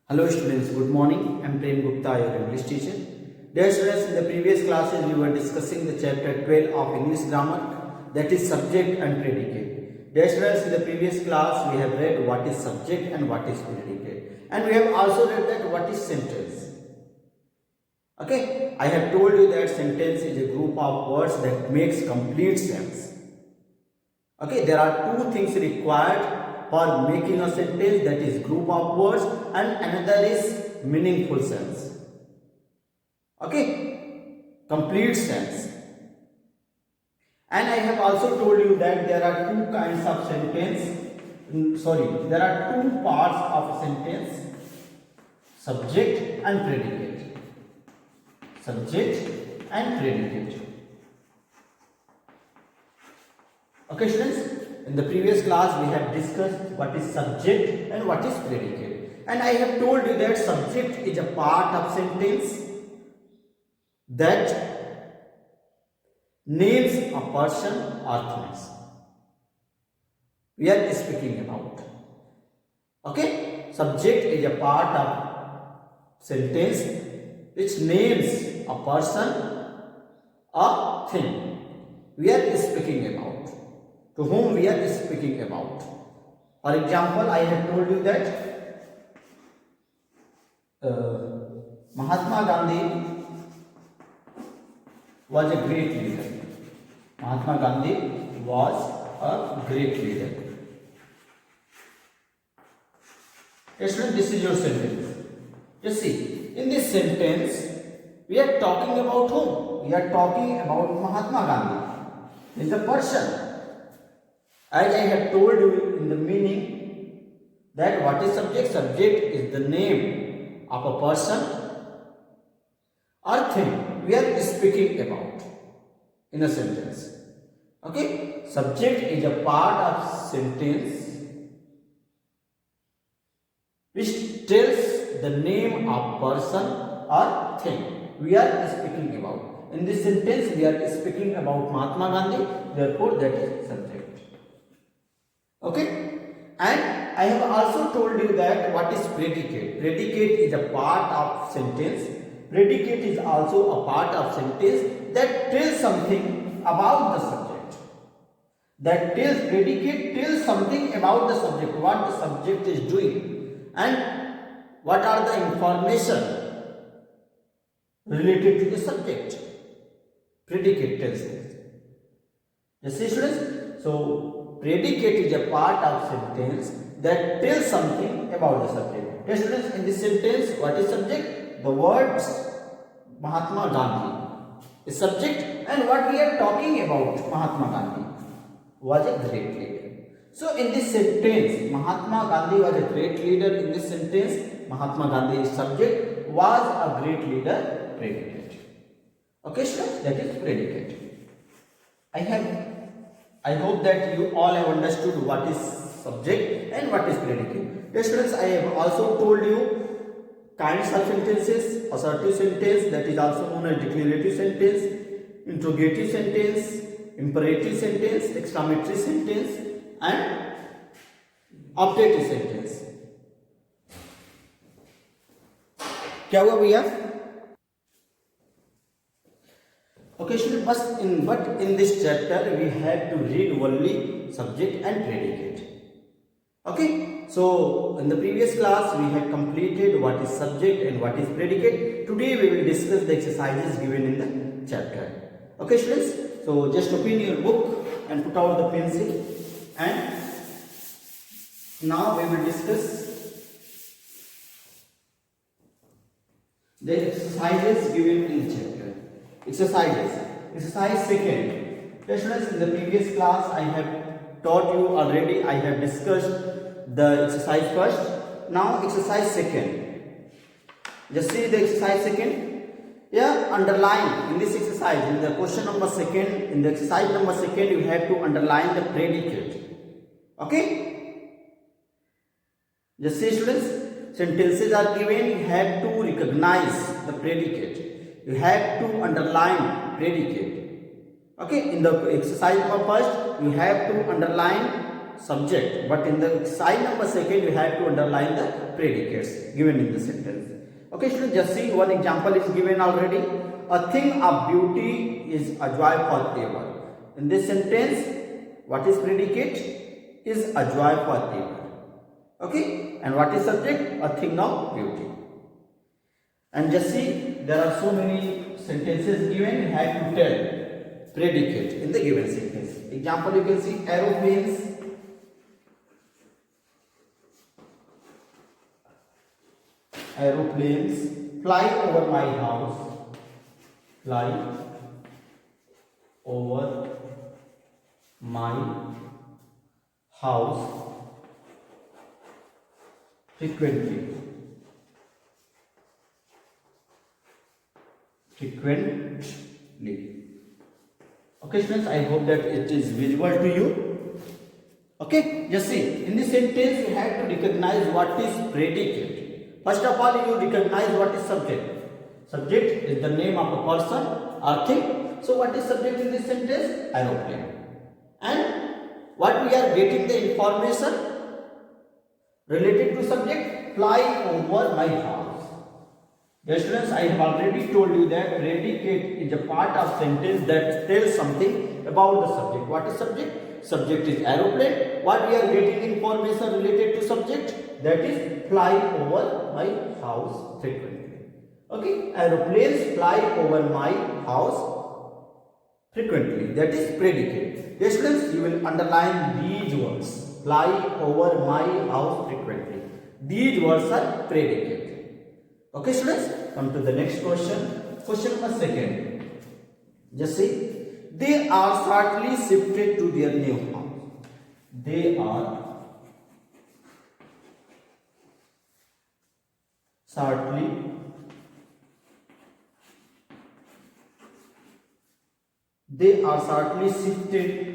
Hello students, good morning. I am Prem Gupta, your English teacher. Dear students, in the previous classes we were discussing the chapter 12 of English grammar, that is subject and predicate. Dear students, in the previous class we have read what is subject and what is predicate, and we have also read that what is sentence. Okay, I have told you that sentence is a group of words that makes complete sense. Okay, there are two things required for making a sentence, that is group of words, and another is meaningful sense. Okay, complete sense. And I have also told you that there are two kinds of sentence. There are two parts of a sentence: subject and predicate. Subject and predicate. Okay students, in the previous class we have discussed what is subject and what is predicate, and I have told you that subject is a part of sentence that names a person or things we are speaking about. Okay, subject is a part of sentence which names a person or thing we are speaking about, to whom we are speaking about. For example, I have told you that Mahatma Gandhi was a great leader. Mahatma Gandhi was a great leader. Yes, this is your sentence. You see, in this sentence, we are talking about whom? We are talking about Mahatma Gandhi. He is a person. As I have told you in the meaning that what is subject? Subject is the name of a person or thing we are speaking about in a sentence. Okay, subject is a part of sentence which tells the name of person or thing we are speaking about. In this sentence we are speaking about Mahatma Gandhi, therefore that is subject. Okay, and I have also told you that what is predicate. Predicate is a part of sentence. Predicate is also a part of sentence that tells something about the subject. That tells, predicate tells something about the subject, what the subject is doing and what are the information related to the subject. Predicate tells this. Yes, students. So predicate is a part of sentence that tells something about the subject. Yes, students, in this sentence, what is subject? The words Mahatma Gandhi is subject, and what we are talking about, Mahatma Gandhi was a great leader. So in this sentence, Mahatma Gandhi was a great leader. In this sentence, Mahatma Gandhi is subject, was a great leader, predicate. Okay, students, that is predicate. I hope that you all have understood what is subject and what is predicate. Yes, students, I have also told you kinds of sentences: assertive sentence, that is also known as declarative sentence, interrogative sentence, imperative sentence, exclamatory sentence, and optative sentence. क्या हुआ भैया? Okay, students, but in this chapter we have to read only subject and predicate. Okay, so in the previous class we had completed what is subject and what is predicate. Today we will discuss the exercises given in the chapter. Okay, students, so just open your book and put out the pencil, and now we will discuss the exercises given in the chapter. Exercises. Exercise second. Students, in the previous class I have taught you already. I have discussed the exercise first. Now exercise second. Just see the exercise second. Yeah, underline in this exercise, in the question number second, in the exercise number second, you have to underline the predicate. Okay. Just see, students, sentences are given. You have to recognize the predicate. You have to underline predicate. Okay, in the exercise number first, you have to underline subject, but in the side number second you have to underline the predicates given in the sentence. Okay, students, just see one example is given already. A thing of beauty is a joy forever. In this sentence, what is predicate? Is a joy forever. Okay, and what is subject? A thing of beauty. And just see, there are so many sentences given, you have to tell predicate in the given sentence. Example, you can see aeroplanes. Aeroplanes fly over my house. Fly over my house frequently. Okay, students, I hope that it is visible to you. Okay, just see, in this sentence you have to recognize what is predicate. First of all, you recognize what is subject. Subject is the name of a person or thing. So what is subject in this sentence? Aeroplane. And what we are getting the information related to subject? Fly over my house. Dear students, I have already told you that predicate is a part of sentence that tells something about the subject. What is subject? Subject is aeroplane. What we are getting information related to subject? That is fly over my house frequently. Okay, aeroplanes fly over my house frequently. That is predicate. Dear students, you will underline these words. Fly over my house frequently. These words are predicate. Okay, students, come to the next question. Question number second. Just see, they are shortly shifted to their new house. They are shortly shifted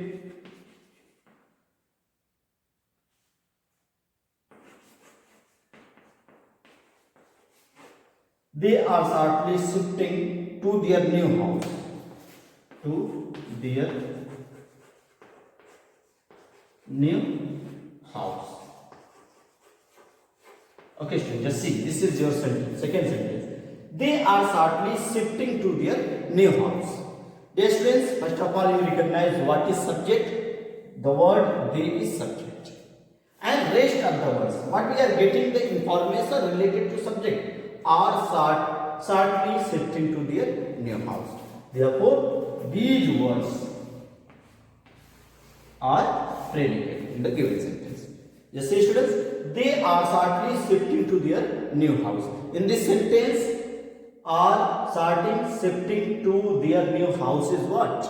shifting to their new house. To their new house. Okay, students, just see, this is your sentence, second sentence. They are shortly shifting to their new house. Dear students, first of all, you recognize what is subject. The word they is subject. And rest of the words, what we are getting the information related to subject are shortly shifting to their new house. Therefore, these words are predicate in the given sentence. Just say, students, they are shortly shifting to their new house. In this sentence, are shifting to their new house is what?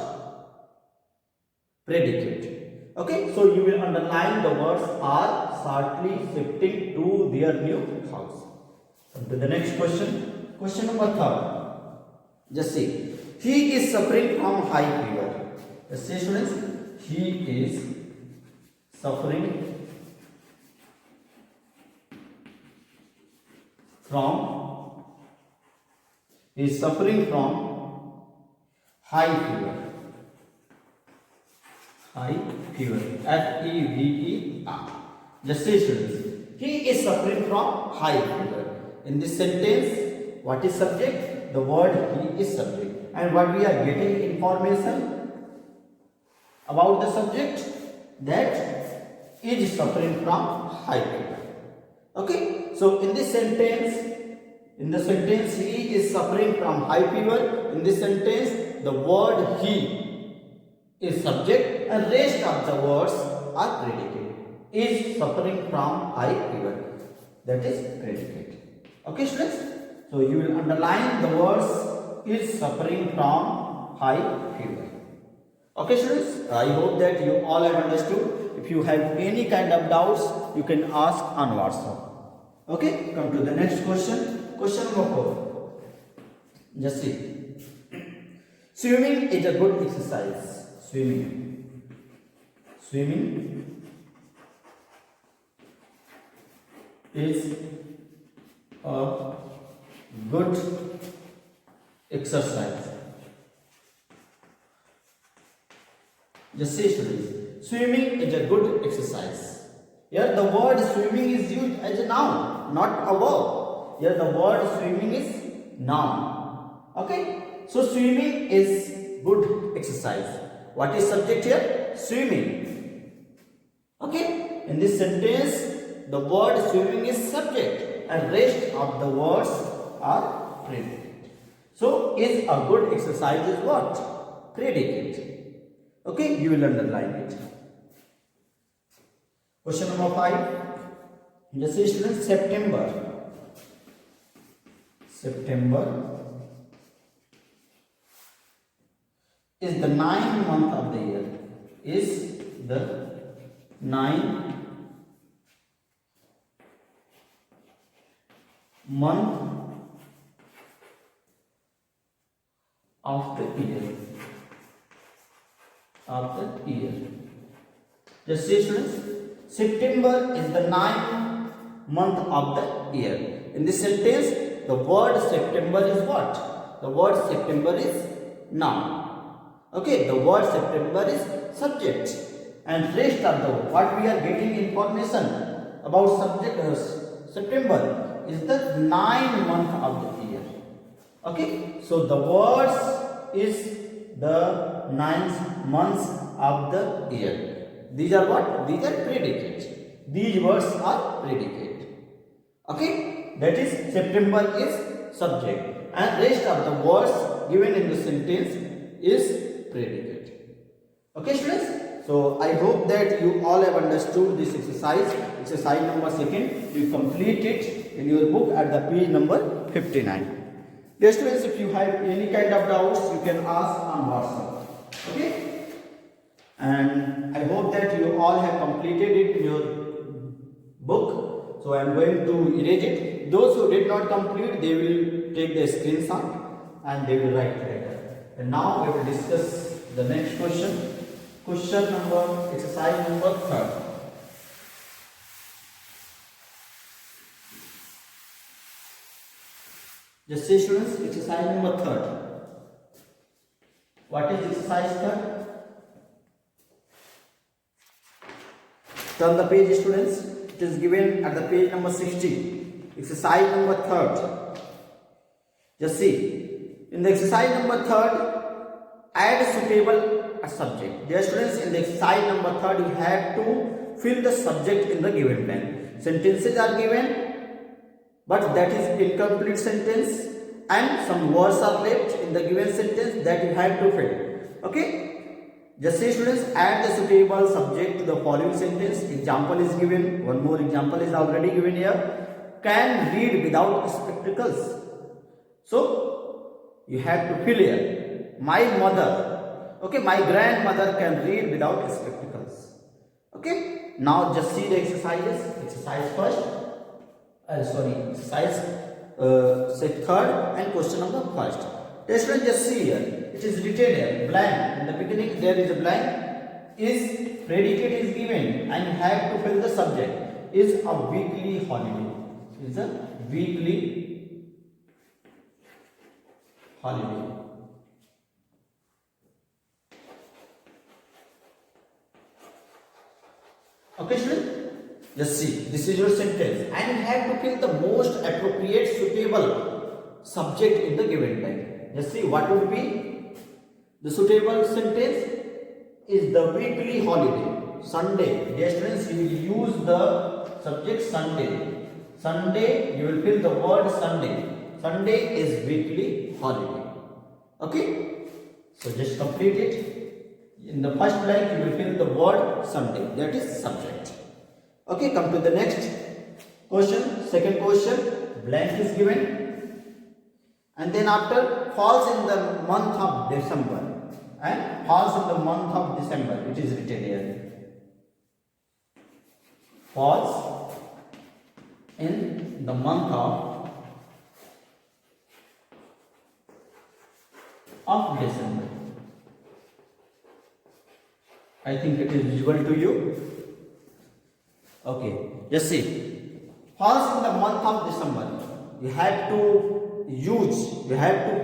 Predicate. Okay, so you will underline the words are shortly shifting to their new house. Come to the next question. Question number third. Just see, he is suffering from high fever. Just say, students, he is suffering from high fever. High fever. F-E-V-E-R. Just say, students, he is suffering from high fever. In this sentence, what is subject? The word he is subject. And what we are getting information about the subject? That is suffering from high fever. Okay, so in this sentence, he is suffering from high fever. In this sentence, the word he is subject and rest of the words are predicate. Is suffering from high fever. That is predicate. Okay, students? So you will underline the words is suffering from high fever. Okay, students? I hope that you all have understood. If you have any kind of doubts, you can ask on WhatsApp. Okay, come to the next question. Question number 4. Just see. Swimming is a good exercise. Swimming is a good exercise. Just say, students, Swimming is a good exercise. Here the word swimming is used as a noun, not a verb. Here the word swimming is noun. Okay. So swimming is good exercise. What is subject here? Swimming. Okay. In this sentence, the word swimming is subject and rest of the words are predicate. So is a good exercise is what? Predicate. Okay. You will underline it. Question number 5. Just say students, September. September is the 9th month of the year. Is the 9th month of the year. Just say students, September is the 9th month of the year. In this sentence, the word September is what? The word September is noun. Okay, the word September is subject. And rest of the what we are getting information about subject September is the 9th month of the year. Okay, so the words is the 9th months of the year. These are what? These are predicates. These words are predicate. Okay, that is September is subject and rest of the words given in the sentence is predicate. Okay students, so I hope that you all have understood this exercise number 2. You complete it in your book at the page number 59. Dear students, if you have any kind of doubts, you can ask on WhatsApp. Okay. And I hope that you all have completed it in your book. So I am going to erase it. Those who did not complete, they will take the screenshot and they will write later. And now we will discuss the next question. Exercise number 3. Just say students, exercise number 3. What is exercise 3? Turn the page students. It is given at the page number 60. Exercise number 3. Just see. In the exercise number 3, add suitable subject. Dear students, in the exercise number 3, you have to fill the subject in the given blank. Sentences are given, but that is incomplete sentence, and some words are left in the given sentence that you have to fill. Okay. Just say students, add the suitable subject to the following sentence. Example is given. One more example is already given here. Can read without spectacles. So you have to fill here. My mother, okay, my grandmother can read without spectacles. Okay. Now just see the exercises. Exercise first. Exercise third and question number first. Students, just see here. It is written here, blank. In the beginning there is a blank. Is predicate is given and you have to fill the subject. Is a weekly holiday. Is a weekly holiday. Okay students? Just see, this is your sentence and you have to fill the most appropriate suitable subject in the given blank. Just see what would be the suitable sentence is the weekly holiday. Sunday. Dear students, you will use the subject Sunday. Sunday, you will fill the word Sunday. Sunday is weekly holiday. Okay. So just complete it. In the first blank, you will fill the word Sunday. That is subject. Okay. Come to the next question. Second question. Blank is given. And then after falls in the month of December and falls in the month of December, it is written here. Falls in the month of December. I think it is visual to you. Okay, just see. Falls in the month of December. You have to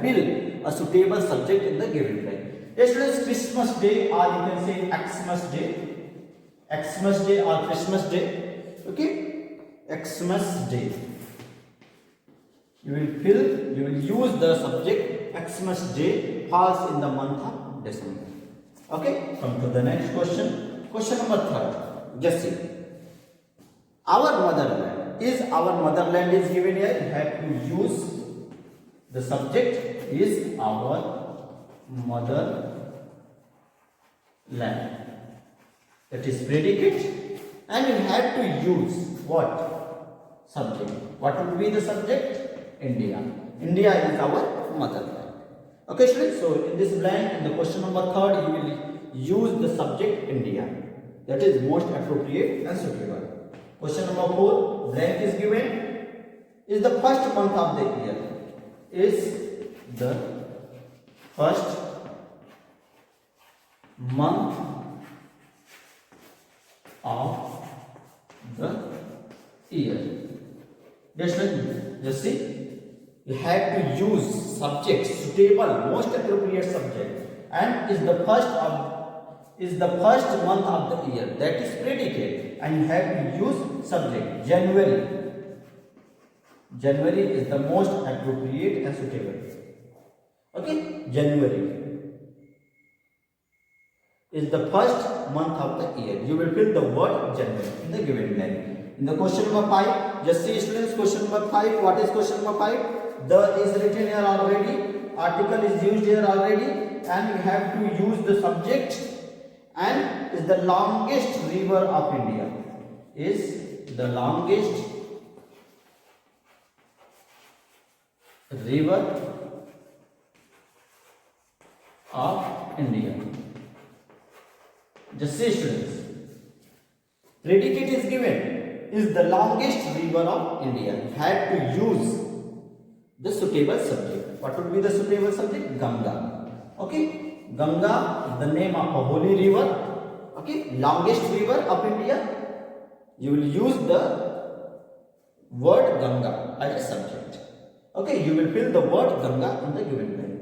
fill a suitable subject in the given blank. Yes, students, Christmas Day or you can say Xmas Day. Xmas Day or Christmas Day. Okay, Xmas Day. You will use the subject Xmas Day falls in the month of December. Okay, come to the next question. Question number 3. Just see. Our motherland is given here. You have to use the subject is our motherland. That is predicate, and you have to use what subject? What would be the subject? India. India is our motherland. Okay, students. So in this blank, in the question number 3, you will use the subject India. That is most appropriate and suitable. Question number 4, blank is given. Is the first month of the year? Is the first month of the year. Just see. You have to use subject suitable, most appropriate subject, and is the first month of the year. That is predicate, and you have to use subject January. January is the most appropriate and suitable. Okay, January is the first month of the year. You will fill the word January in the given blank. In the question number 5, just see students, question number 5. What is question number 5? The is written here already, article is used here already, and you have to use the subject, and is the longest river of India. Is the longest river of India. Just see students, predicate is given, is the longest river of India. You have to use the suitable subject. What would be the suitable subject? Ganga. Okay, Ganga is the name of a holy river. Okay, longest river of India. You will use the word Ganga as a subject. Okay, you will fill the word Ganga in the given blank.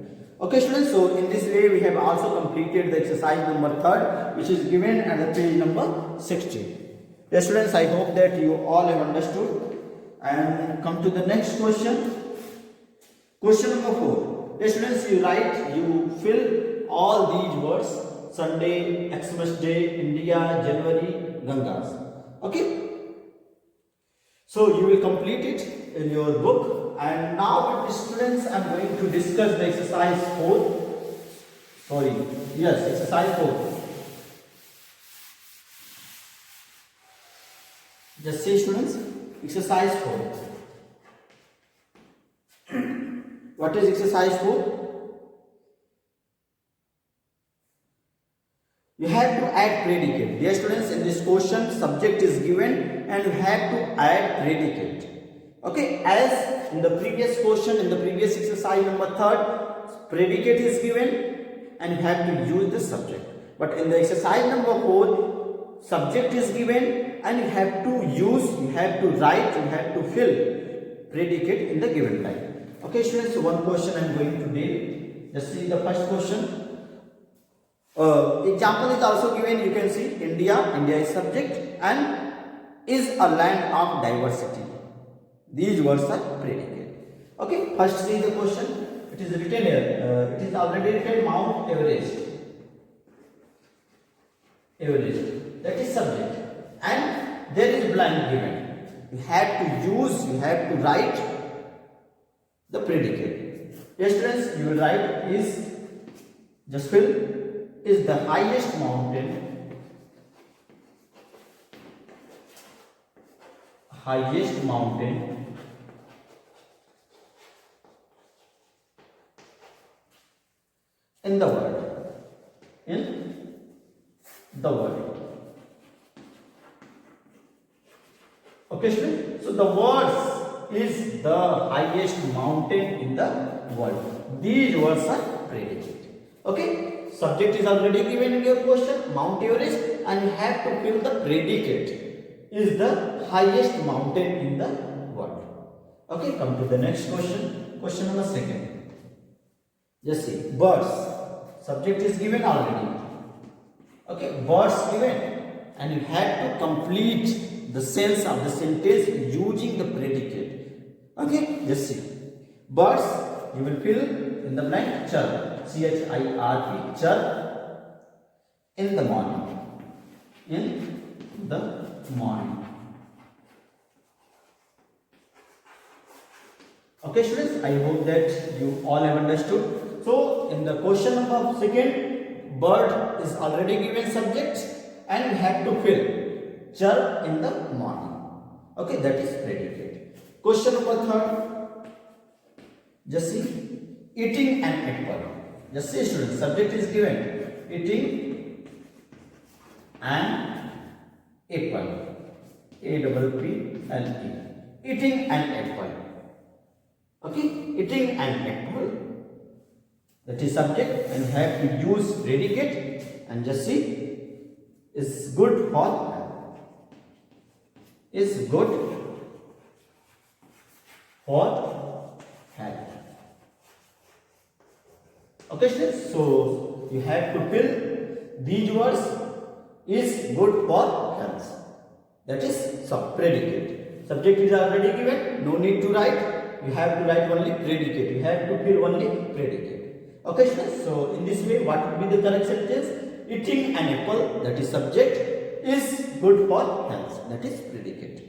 Okay, students. So in this way, we have also completed the exercise number 3, which is given at the page number 60. Yes, students. I hope that you all have understood. And come to the next question. Question number 4. Yes, students, you fill all these words: Sunday, Xmas Day, India, January, Gangas. Okay. So you will complete it in your book. And now, with the students, I am going to discuss the exercise 4. Sorry. Yes, exercise 4. Just see students, exercise 4. What is exercise 4? You have to add predicate. Dear students, in this question, subject is given and you have to add predicate. Okay, as in the previous question, in the previous exercise number 3, predicate is given and you have to use the subject. But in the exercise number 4, subject is given and you have to write, you have to fill predicate in the given time. Okay, students, so one question I am going to deal. Just see the first question. Example is also given. You can see India. India is subject and is a land of diversity. These words are predicate. Okay, first see the question. It is written here. It is already written Mount Everest. Everest. That is subject. And there is blank given. You have to write the predicate. Yes, students, you will write just fill is the highest mountain in the world. Okay, students, so the words is the highest mountain in the world. These words are predicate. Okay. Subject is already given in your question, Mount Everest, and you have to fill the predicate is the highest mountain in the world. Okay, come to the next question. Question number 2. Just see, birds. Subject is given already. Okay, birds given and you have to complete the sense of the sentence using the predicate. Okay, just see. Birds, you will fill in the blank chirp, chirp, chirp in the morning. In the morning. Okay, students, I hope that you all have understood. So, in the question number second, bird is already given subject and we have to fill chirp in the morning. Okay, that is predicate. Question number third, just see, eating an apple. Just see, students, subject is given, eating an apple. A-P-P-L-E. Eating an apple. Okay, eating an apple. That is subject and have to use predicate and just see, is good for health. Is good for health. Okay, students, so you have to fill these words, is good for health. That is predicate. Subject is already given, no need to write. You have to write only predicate. You have to fill only predicate. Okay, students. So in this way, what would be the correct sentence? Eating an apple, that is subject, is good for health. That is predicate.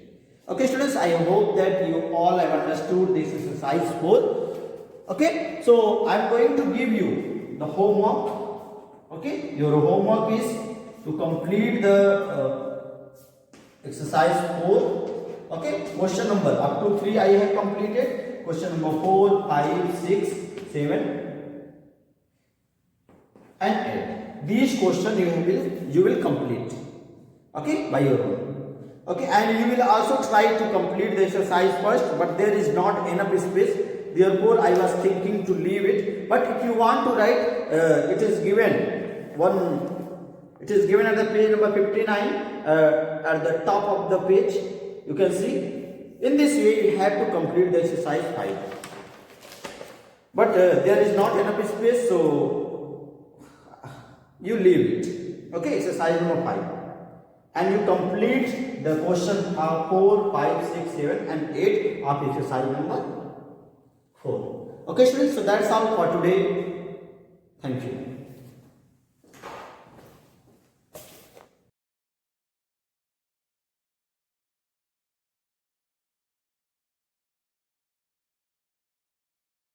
Okay, students. I hope that you all have understood this exercise 4. Okay. So I am going to give you the homework. Okay. Your homework is to complete the exercise 4. Okay, question number up to 3 I have completed. Question number 4, 5, 6, 7 and 8. These questions you will complete. Okay, by your own. Okay, and you will also try to complete the exercise first, but there is not enough space. Therefore, I was thinking to leave it. But if you want to write, it is given It is given at the page number 59 at the top of the page. You can see, in this way you have to complete the exercise 5. But there is not enough space, so you leave it. Okay, exercise number 5. And you complete the question 4, 5, 6, 7 and 8 of exercise number 4. Okay, students, so that's all for today. Thank you.